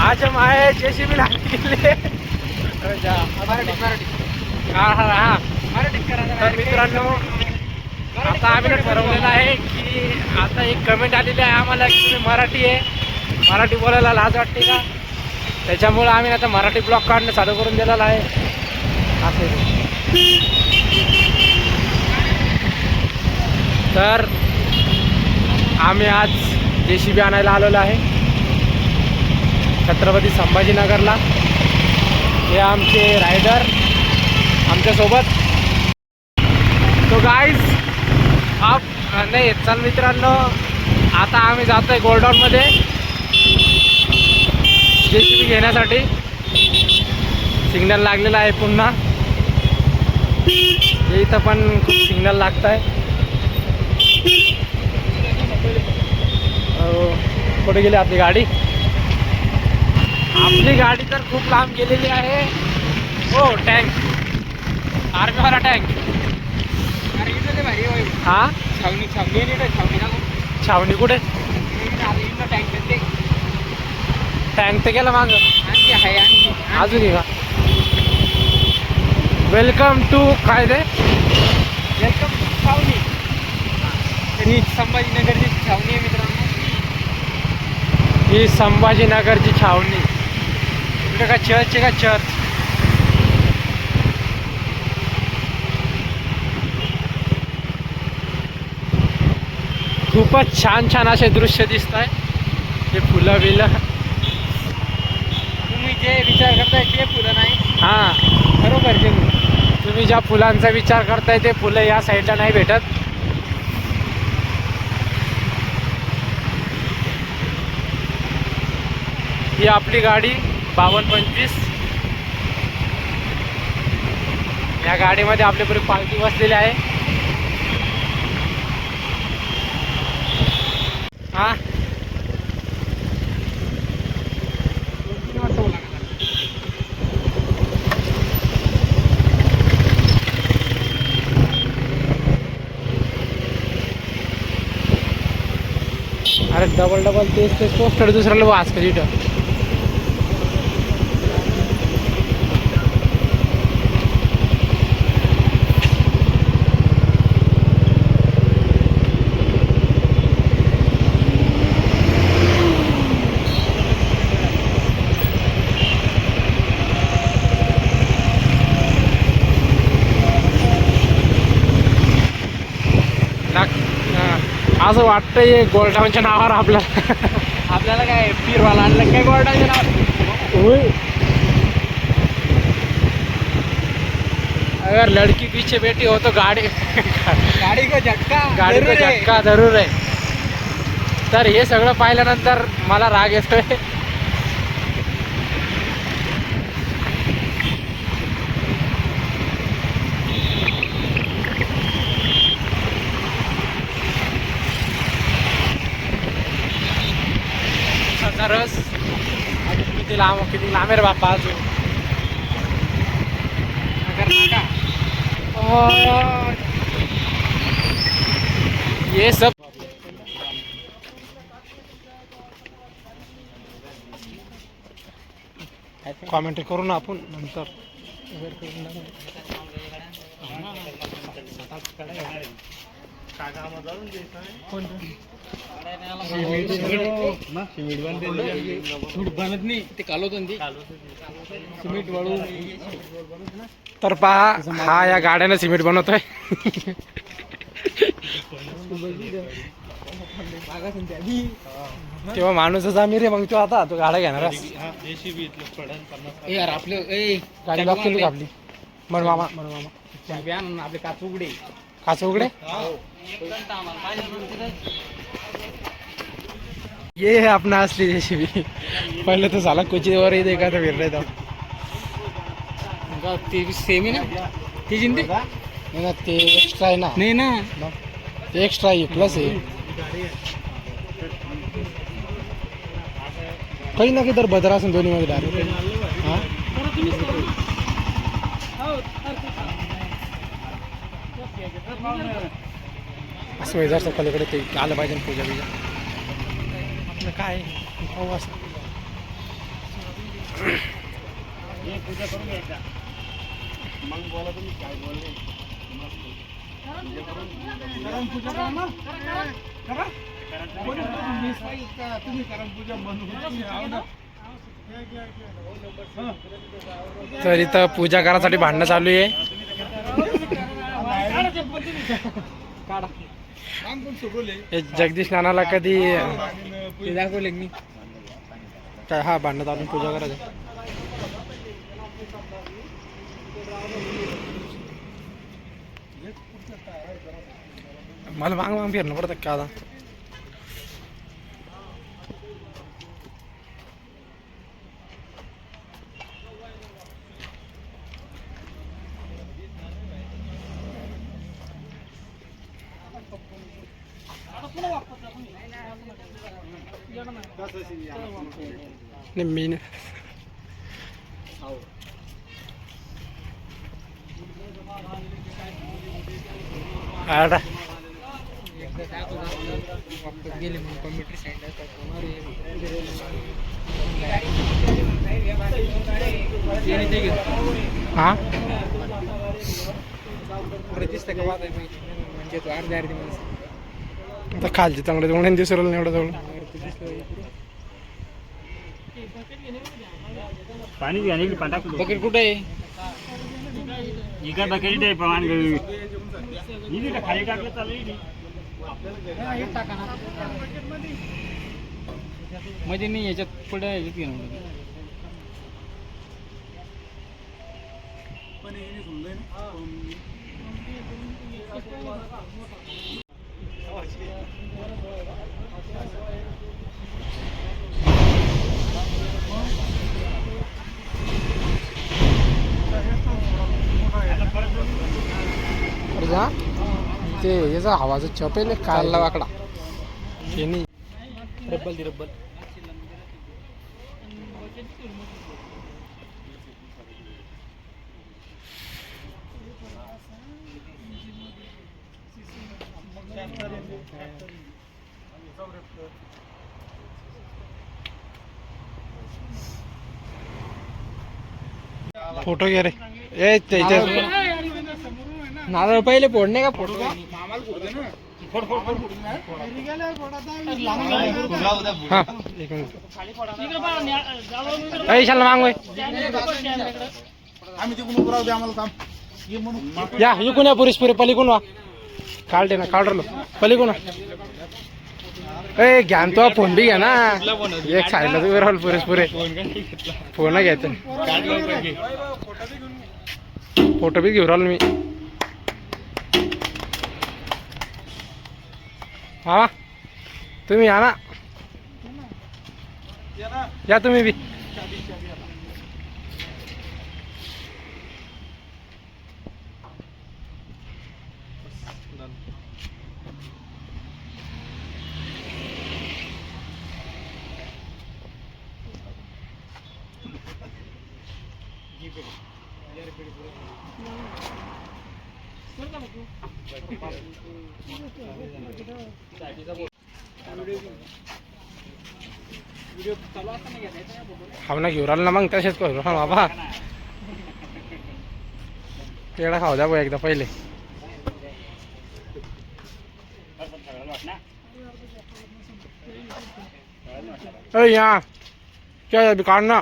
आज हम आए जेसीबी लाने के लिए. तर मित्रांनो आता आम्ही ठरवलेलं आहे की आता एक कमेंट आलेली आहे आम्हाला की तुम्ही मराठी आहे, मराठी बोलायला लाज वाटते का, त्याच्यामुळे आम्ही आता मराठी ब्लॉग काढणं चालू करून दिलेलं आहे. असे तर आम्ही आज जेसीबी आणायला आलेलो आहे छत्रपती संभाजीनगरला. हे आमचे रायडर आमच्यासोबत. तो गाईज आप नाही चल मित्रांनो, आता आम्ही जातो आहे गोल्डाऊनमध्ये जेसीबी घेण्यासाठी. सिग्नल लागलेला आहे पुन्हा. इथं पण खूप सिग्नल लागत आहे. कुठे गेली आपली गाडी? आपली गाडी तर खूप लांब गेलेली आहे. हो टँक, आर्मीवाला टँक. हा छावणी कुठे? टँक तर गेला मागं अजून का? वेलकम टू काय ते? वेलकम छावणी. ही संभाजीनगरची छावणी आहे मित्रांनो. ही संभाजीनगरची छावणी. इकडे का चर्च आहे का? चर्च. खूपच छान छान असे दृश्य दिसत आहे. हे फुलं बिलं. तुम्ही जे विचार करताय ते फुलं नाही, हां बरोबर. जे तुम्ही ज्या फुलांचा विचार करताय ते फुलं या साईडला नाही भेटत. ही आपली गाडी 5225. या गाडीमध्ये आपली पुरी पालखी बसलेली आहे. हा अरे डबल तेच पोस्टर दुसऱ्याला वाच का तिथं. असं वाटतंय गोल्डाऊनच्या नावावर आपल्याला काय फिरवायला आणलं काय गोल्डाच्या नाव? होय. अगर लड़की पीछे बैठी हो तो गाड़ी को झटका जरूर आहे. तर हे सगळं पाहिल्यानंतर मला राग येतोय. रस किती लांब रे बाप्पा अजून. ये सब कॉमेंट्री करू ना आपण नंतर. बनत नाही ते कालवतो सिमेंट वाळू. तर पहा हा या गाड्याने सिमेंट बनवतोय. तेव्हा माणूसच आम्ही रे. मग तो आता तो गाड्या घेणार यार आपलं गाडी लॉक केली का आपली? मन मामा आपले काच उघडे. काच उघडे. ये है अपना असली जेसीबी. पहिले तो झाला कोचीवर येते का तर फिर रहा था. ते सेम आहे ना ती जिंदी. नाही ना ते एक्स्ट्रा आहे ना. नाही ना ते एक्स्ट्रा आहे प्लस आहे. काही ना काही तर बदल असेल दोन्ही मध्ये डायरेक्ट. हां असं वेजारचं पलीकडे ते आलं पाहिजे पूजा बिजा. आपलं काय पाहू असं. पूजा करून घ्यायचा मग बोला तुम्ही काय बोलले तुम्ही करा पूजा म्हणून तर इथं पूजा करायसाठी भांडणं चालू आहे. हे जगदीश नानाला कधी दाखवले मी काय हा भांडणं चालून पूजा करायचं. मला माग माग फिरणं पडतं का आता. नाही मी नाही. आडा गेले मग कॉम्प्युटर सायन्स हा दिसतं का म्हणजे तो अर्ध्या अर्धी आता खालची चांगलं तेवढं दिसलं नाही एवढं जवळ. पाणी घ्यायला पाटाक बकेट कुठे आहे इकडे बकेट आहे प्रमाण खाली टाकलं चालेल मध्ये नाही याच्यात पुढे जा ते याचा आवाज चपेल काढला वाकडा हे नाही रब्बल दी रब्बल फोटो घे रे ए त्याच्या नारळ पहिले फोडणे का फोटो हा एक मिनिट शाला मागवाय या इकून या पुरेस पुरे पलीकडून वा काढते ना काढलो पलीकडून ए घ्या तो फोन बी घ्या ना एक साईडला तू राहुल पुरेस पुरे फोन घ्यायचं फोटो बी घेऊ राहिलो मी हा तुम्ही या ना या तुम्ही बी खाऊ ना घेऊन राहिला ना मग तसेच करू हा बाबा पेढा खाऊ द्या एकदा पहिले या क्या काढ ना